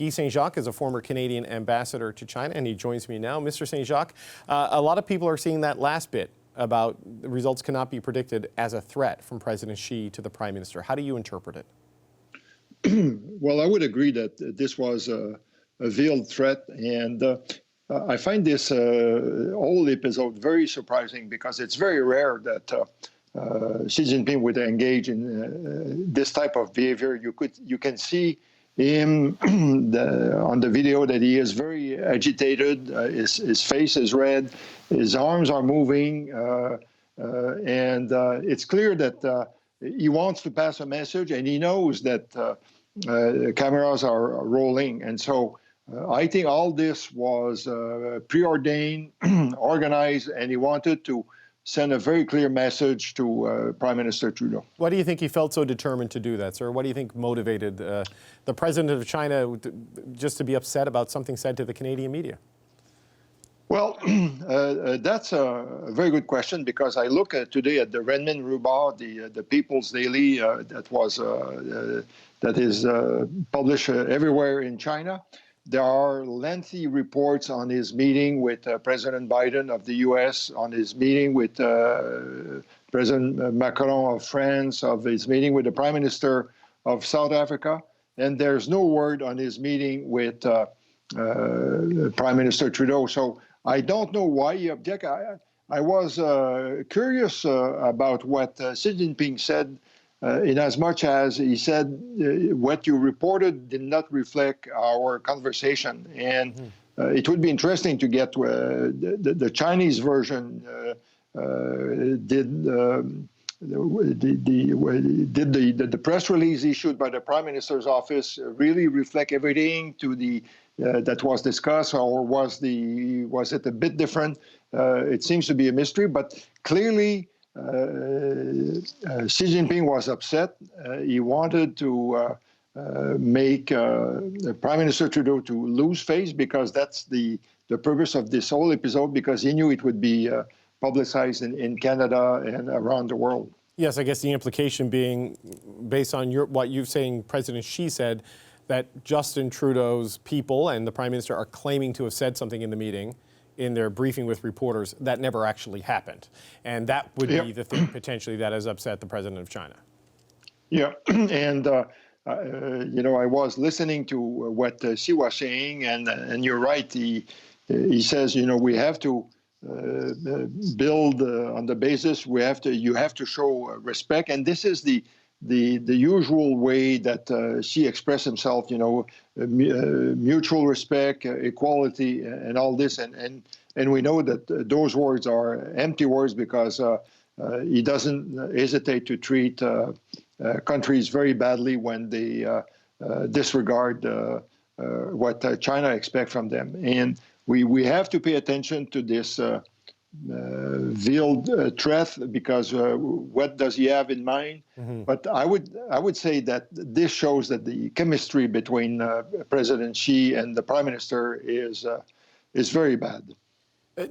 Guy Saint-Jacques is a former Canadian ambassador to China, and he joins me now. Mr. Saint-Jacques, a lot of people are seeing that last bit about the results cannot be predicted as a threat from President Xi to the Prime Minister. How do you interpret it? Well, I would agree that this was a veiled threat, and I find this whole episode very surprising because it's very rare that Xi Jinping would engage in this type of behavior. You can see him on the video that he is very agitated. His face is red, his arms are moving, and it's clear that he wants to pass a message, and he knows that cameras are rolling. And so I think all this was preordained, organized, and he wanted to send a very clear message to Prime Minister Trudeau. Why do you think he felt so determined to do that, sir? What do you think motivated the President of China just to be upset about something said to the Canadian media? Well, that's a very good question, because I look today at the Renmin Ruba, the People's Daily that is published everywhere in China. There are lengthy reports on his meeting with President Biden of the U.S., on his meeting with President Macron of France, of his meeting with the Prime Minister of South Africa, and there's no word on his meeting with Prime Minister Trudeau. So I don't know why he objected. I was curious about what Xi Jinping said, in as much as he said what you reported did not reflect our conversation. And it would be interesting to get the Chinese version. Did the press release issued by the Prime Minister's office really reflect everything to the that was discussed, or was it a bit different? It seems to be a mystery, but clearly Xi Jinping was upset. He wanted to make Prime Minister Trudeau to lose face, because that's the purpose of this whole episode, because he knew it would be publicized in Canada and around the world. Yes, I guess the implication being, based on what you're saying, President Xi said, that Justin Trudeau's people and the Prime Minister are claiming to have said something in the meeting, in their briefing with reporters, that never actually happened. And that would be the thing potentially that has upset the President of China. Yeah, and you know, I was listening to what Xi was saying, and you're right. He says, you know, we have to build on the basis. You have to show respect, and this is the usual way that Xi expressed himself, you know, mutual respect, equality, and all this. And we know that those words are empty words, because he doesn't hesitate to treat countries very badly when they disregard what China expects from them. And we have to pay attention to this veiled threat, because what does he have in mind? But I would say that this shows that the chemistry between President Xi and the Prime Minister is very bad.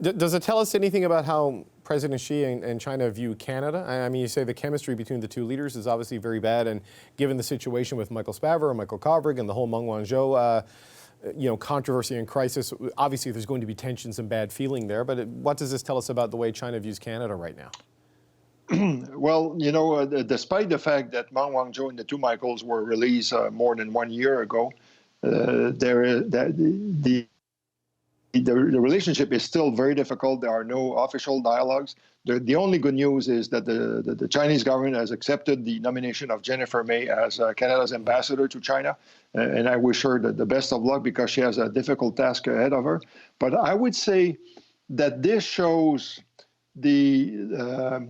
Does it tell us anything about how President Xi and China view Canada? I mean, you say the chemistry between the two leaders is obviously very bad, and given the situation with Michael Spavor and Michael Kovrig and the whole Meng Wanzhou controversy and crisis, obviously there's going to be tensions and bad feeling there, but what does this tell us about the way China views Canada right now? Well, you know, despite the fact that Meng Wanzhou and the two Michaels were released more than 1 year ago, the relationship is still very difficult. There are no official dialogues. The only good news is that the Chinese government has accepted the nomination of Jennifer May as Canada's ambassador to China. And I wish her the best of luck, because she has a difficult task ahead of her. But I would say that this shows the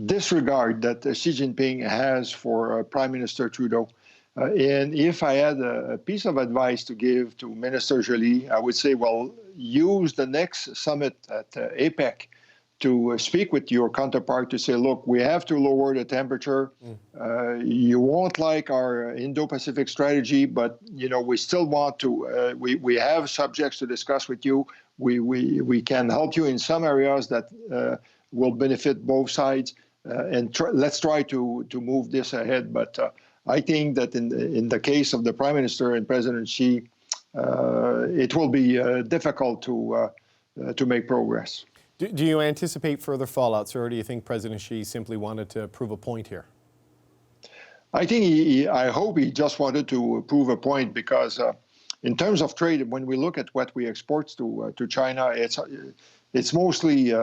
disregard that Xi Jinping has for Prime Minister Trudeau. And if I had a piece of advice to give to Minister Joly, I would say, well, use the next summit at APEC to speak with your counterpart to say, look, we have to lower the temperature. You won't like our Indo-Pacific strategy, but you know, we still want to. We have subjects to discuss with you. We can help you in some areas that will benefit both sides, and let's try to move this ahead. But I think that in the case of the Prime Minister and President Xi, it will be difficult to make progress. Do you anticipate further fallouts, or do you think President Xi simply wanted to prove a point here? I think I hope he just wanted to prove a point, because in terms of trade, when we look at what we export to China, it's mostly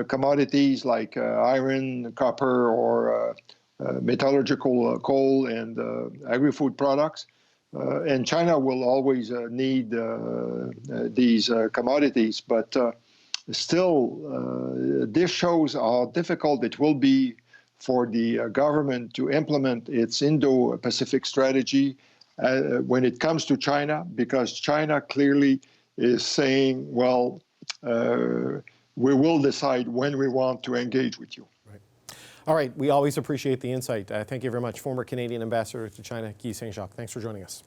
commodities like iron, copper, or metallurgical coal and agri-food products. And China will always need these commodities, but still, this shows how difficult it will be for the government to implement its Indo-Pacific strategy when it comes to China, because China clearly is saying, well, we will decide when we want to engage with you. Right. All right, we always appreciate the insight. Thank you very much. Former Canadian Ambassador to China, Guy Saint-Jacques. Thanks for joining us.